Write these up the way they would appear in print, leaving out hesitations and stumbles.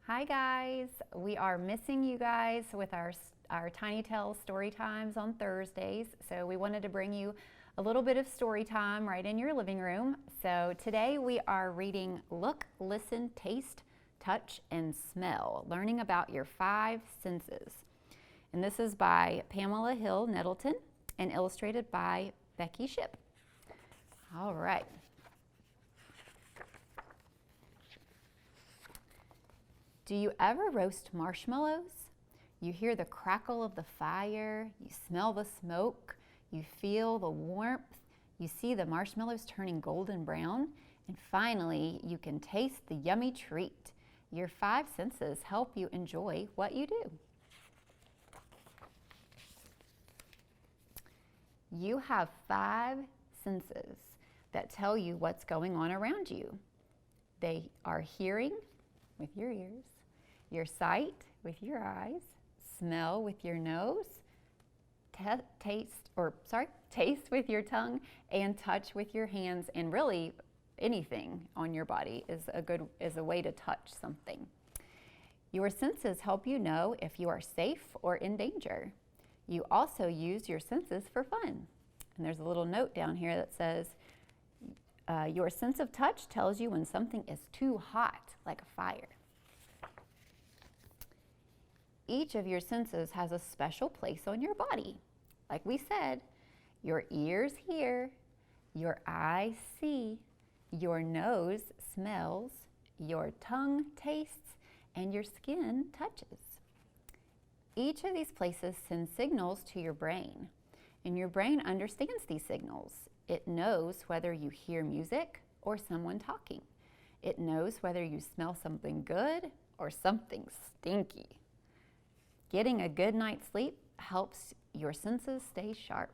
Hi guys, we are missing you guys with our Tiny Tales story times on Thursdays, so we wanted to bring you a little bit of story time right in your living room. So today we are reading Look, Listen, Taste, Touch, and Smell, learning about your five senses. And this is by Pamela Nettleton and illustrated by Becky Ship. All right. Do you ever roast marshmallows? You hear the crackle of the fire, you smell the smoke, you feel the warmth, you see the marshmallows turning golden brown, and finally you can taste the yummy treat. Your five senses help you enjoy what you do. You have five senses that tell you what's going on around you. They are hearing with your ears, your sight with your eyes, smell with your nose, taste with your tongue, and touch with your hands. And really anything on your body is a way to touch something. Your senses help you know if you are safe or in danger. You also use your senses for fun. And there's a little note down here that says, your sense of touch tells you when something is too hot, like a fire. Each of your senses has a special place on your body. Like we said, your ears hear, your eyes see, your nose smells, your tongue tastes, and your skin touches. Each of these places sends signals to your brain, and your brain understands these signals. It knows whether you hear music or someone talking. It knows whether you smell something good or something stinky. Getting a good night's sleep helps your senses stay sharp.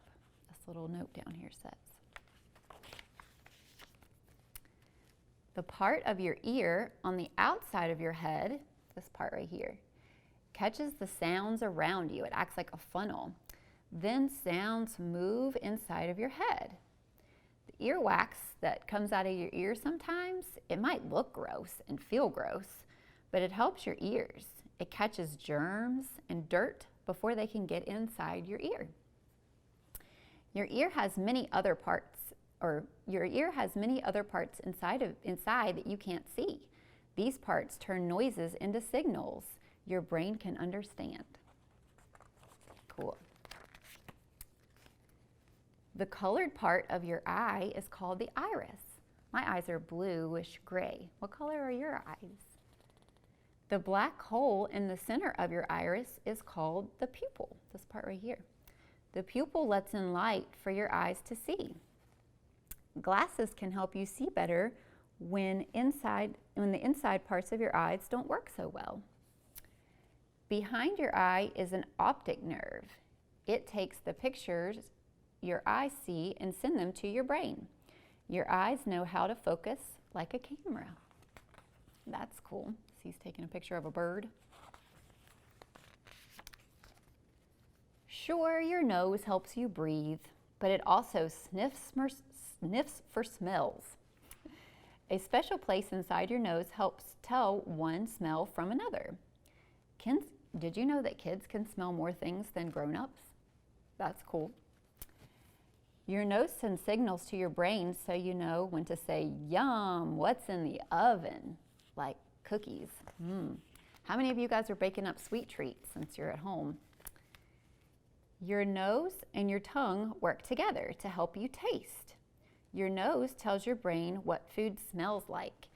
This little note down here says. The part of your ear on the outside of your head, this part right here, catches the sounds around you. It acts like a funnel. Then sounds move inside of your head. The earwax that comes out of your ear sometimes, it might look gross and feel gross, but it helps your ears. It catches germs and dirt before they can get inside your ear. Your ear has many other parts inside that you can't see. These parts turn noises into signals your brain can understand. Cool. The colored part of your eye is called the iris. My eyes are bluish gray. What color are your eyes? The black hole in the center of your iris is called the pupil, this part right here. The pupil lets in light for your eyes to see. Glasses can help you see better when the inside parts of your eyes don't work so well. Behind your eye is an optic nerve. It takes the pictures your eyes see and send them to your brain. Your eyes know how to focus like a camera. That's cool. He's taking a picture of a bird. Sure, your nose helps you breathe, but it also sniffs for smells. A special place inside your nose helps tell one smell from another. Did you know that kids can smell more things than grown-ups? That's cool. Your nose sends signals to your brain so you know when to say, yum, what's in the oven? Like cookies. How many of you guys are baking up sweet treats since you're at home? Your nose and your tongue work together to help you taste. Your nose tells your brain what food smells like.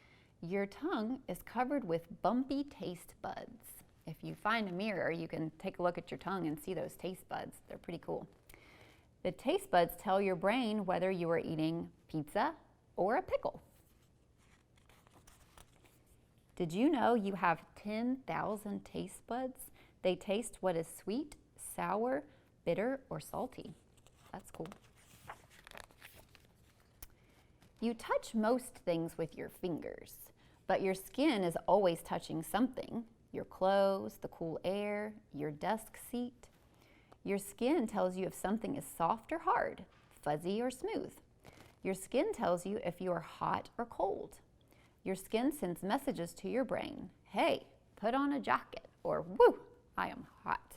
Your tongue is covered with bumpy taste buds. If you find a mirror, you can take a look at your tongue and see those taste buds. They're pretty cool. The taste buds tell your brain whether you are eating pizza or a pickle. Did you know you have 10,000 taste buds? They taste what is sweet, sour, bitter, or salty. That's cool. You touch most things with your fingers, but your skin is always touching something. Your clothes, the cool air, your desk seat. Your skin tells you if something is soft or hard, fuzzy or smooth. Your skin tells you if you are hot or cold. Your skin sends messages to your brain. Hey, put on a jacket, or woo, I am hot.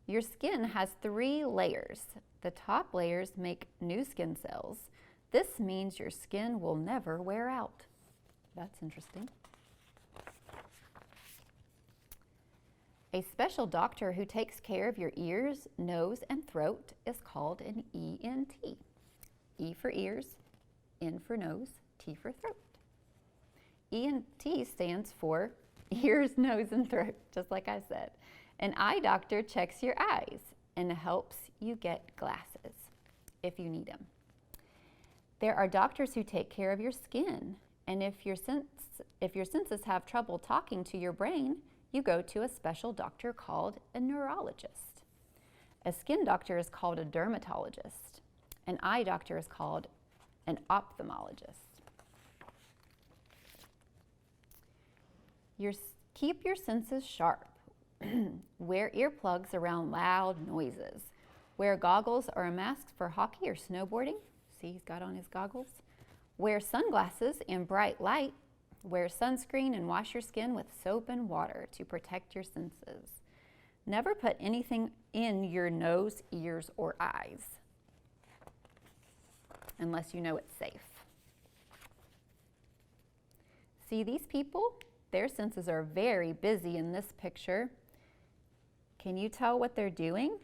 Your skin has 3 layers. The top layers make new skin cells. This means your skin will never wear out. That's interesting. A special doctor who takes care of your ears, nose, and throat is called an ENT. E for ears, N for nose, T for throat. ENT stands for ears, nose, and throat, just like I said. An eye doctor checks your eyes and helps you get glasses if you need them. There are doctors who take care of your skin, and if your senses have trouble talking to your brain, you go to a special doctor called a neurologist. A skin doctor is called a dermatologist. An eye doctor is called an ophthalmologist. Keep your senses sharp. Wear earplugs around loud noises. Wear goggles or a mask for hockey or snowboarding. See, he's got on his goggles. Wear sunglasses in bright light. Wear sunscreen and wash your skin with soap and water to protect your senses. Never put anything in your nose, ears, or eyes unless you know it's safe. See these people? Their senses are very busy in this picture. Can you tell what they're doing?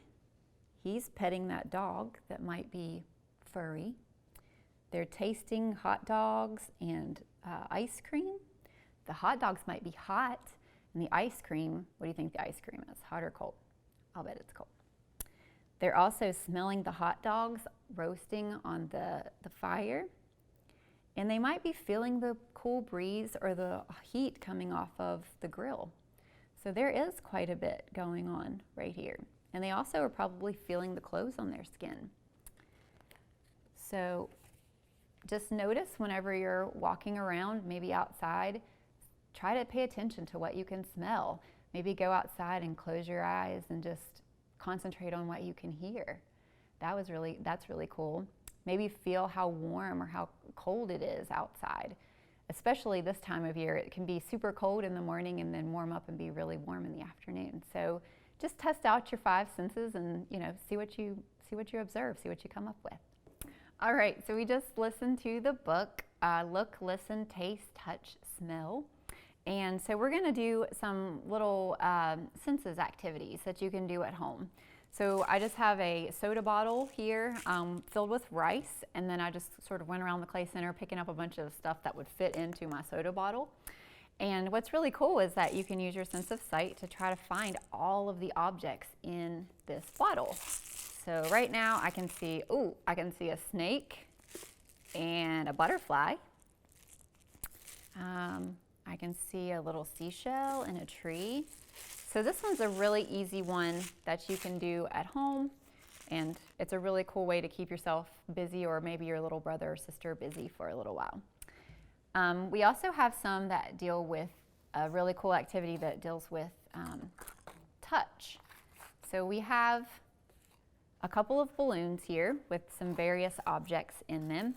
He's petting that dog that might be furry. They're tasting hot dogs and ice cream. The hot dogs might be hot, and the ice cream, what do you think the ice cream is, hot or cold? I'll bet it's cold. They're also smelling the hot dogs roasting on the fire, and they might be feeling the cool breeze or the heat coming off of the grill. So there is quite a bit going on right here. And they also are probably feeling the clothes on their skin. So just notice whenever you're walking around, maybe outside, try to pay attention to what you can smell. Maybe go outside and close your eyes and just concentrate on what you can hear. That's really cool. Maybe feel how warm or how cold it is outside. Especially this time of year, it can be super cold in the morning and then warm up and be really warm in the afternoon. So just test out your 5 senses and see what you observe, see what you come up with. All right, so we just listened to the book, Look, Listen, Taste, Touch, Smell. And so we're gonna do some little senses activities that you can do at home. So I just have a soda bottle here filled with rice, and then I just sort of went around the Clay Center picking up a bunch of stuff that would fit into my soda bottle. And what's really cool is that you can use your sense of sight to try to find all of the objects in this bottle. So right now I can see a snake and a butterfly. I can see a little seashell and a tree. So this one's a really easy one that you can do at home, and it's a really cool way to keep yourself busy, or maybe your little brother or sister busy for a little while. We also have some that deal with a really cool activity that deals with touch. So we have a couple of balloons here with some various objects in them.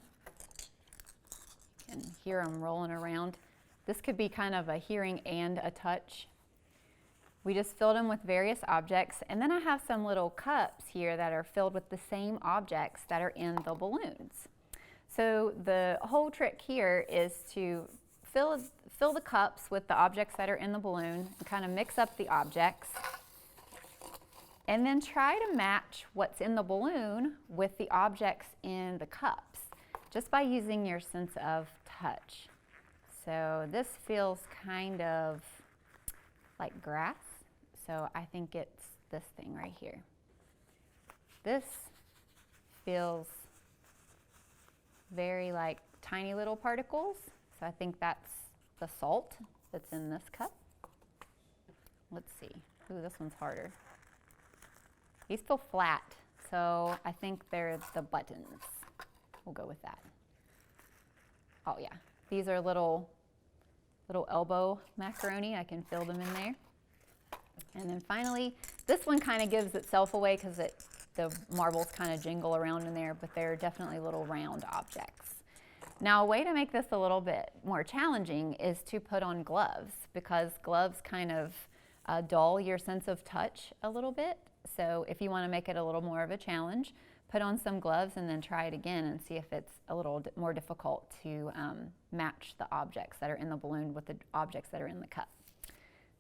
You can hear them rolling around. This could be kind of a hearing and a touch. We just filled them with various objects, and then I have some little cups here that are filled with the same objects that are in the balloons. So the whole trick here is to fill the cups with the objects that are in the balloon and kind of mix up the objects, and then try to match what's in the balloon with the objects in the cups, just by using your sense of touch. So this feels kind of like grass. So I think it's this thing right here. This feels very like tiny little particles. So I think that's the salt that's in this cup. Let's see. Ooh, this one's harder. These feel flat, so I think they're the buttons. We'll go with that. Oh yeah, these are little elbow macaroni. I can fill them in there. And then finally, this one kind of gives itself away because the marbles kind of jingle around in there, but they're definitely little round objects. Now, a way to make this a little bit more challenging is to put on gloves, because gloves kind of dull your sense of touch a little bit. So if you want to make it a little more of a challenge, put on some gloves and then try it again and see if it's a little more difficult to match the objects that are in the balloon with the objects that are in the cup.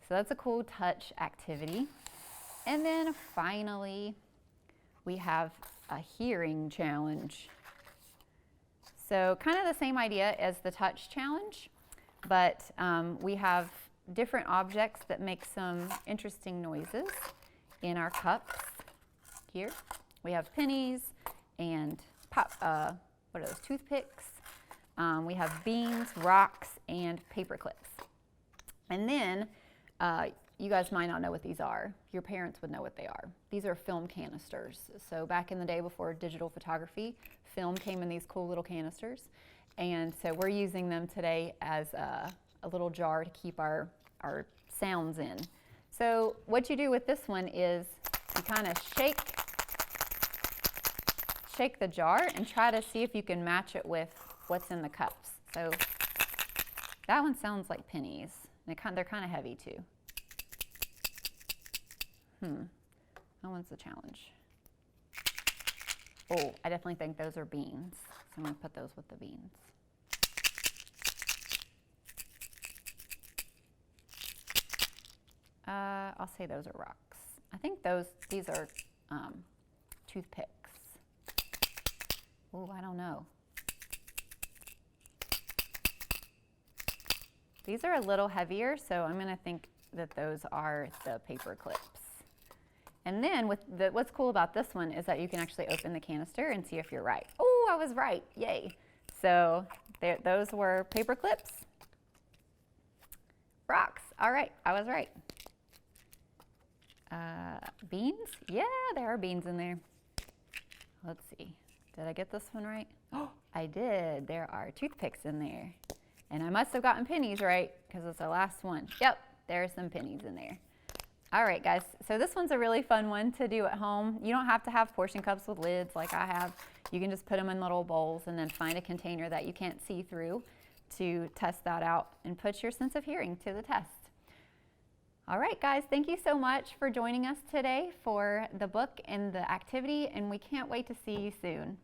So that's a cool touch activity. And then finally, we have a hearing challenge. So kind of the same idea as the touch challenge, but we have different objects that make some interesting noises in our cups here. We have pennies and what are those, toothpicks. We have beans, rocks, and paper clips. And then you guys might not know what these are. Your parents would know what they are. These are film canisters. So back in the day before digital photography, film came in these cool little canisters. And so we're using them today as a little jar to keep our sounds in. So what you do with this one is you kind of shake the jar and try to see if you can match it with what's in the cups. So that one sounds like pennies. And they're kind of heavy too. That one's a challenge. Oh, I definitely think those are beans. So I'm going to put those with the beans. I'll say those are rocks. I think these are toothpicks. Oh, I don't know. These are a little heavier, so I'm going to think that those are the paper clips. And then what's cool about this one is that you can actually open the canister and see if you're right. Oh, I was right. Yay. So those were paper clips. Rocks. All right, I was right. Beans? Yeah, there are beans in there. Let's see. Did I get this one right? Oh, I did. There are toothpicks in there. And I must have gotten pennies right because it's the last one. Yep, there are some pennies in there. All right, guys, so this one's a really fun one to do at home. You don't have to have portion cups with lids like I have. You can just put them in little bowls and then find a container that you can't see through to test that out and put your sense of hearing to the test. All right, guys, thank you so much for joining us today for the book and the activity, and we can't wait to see you soon.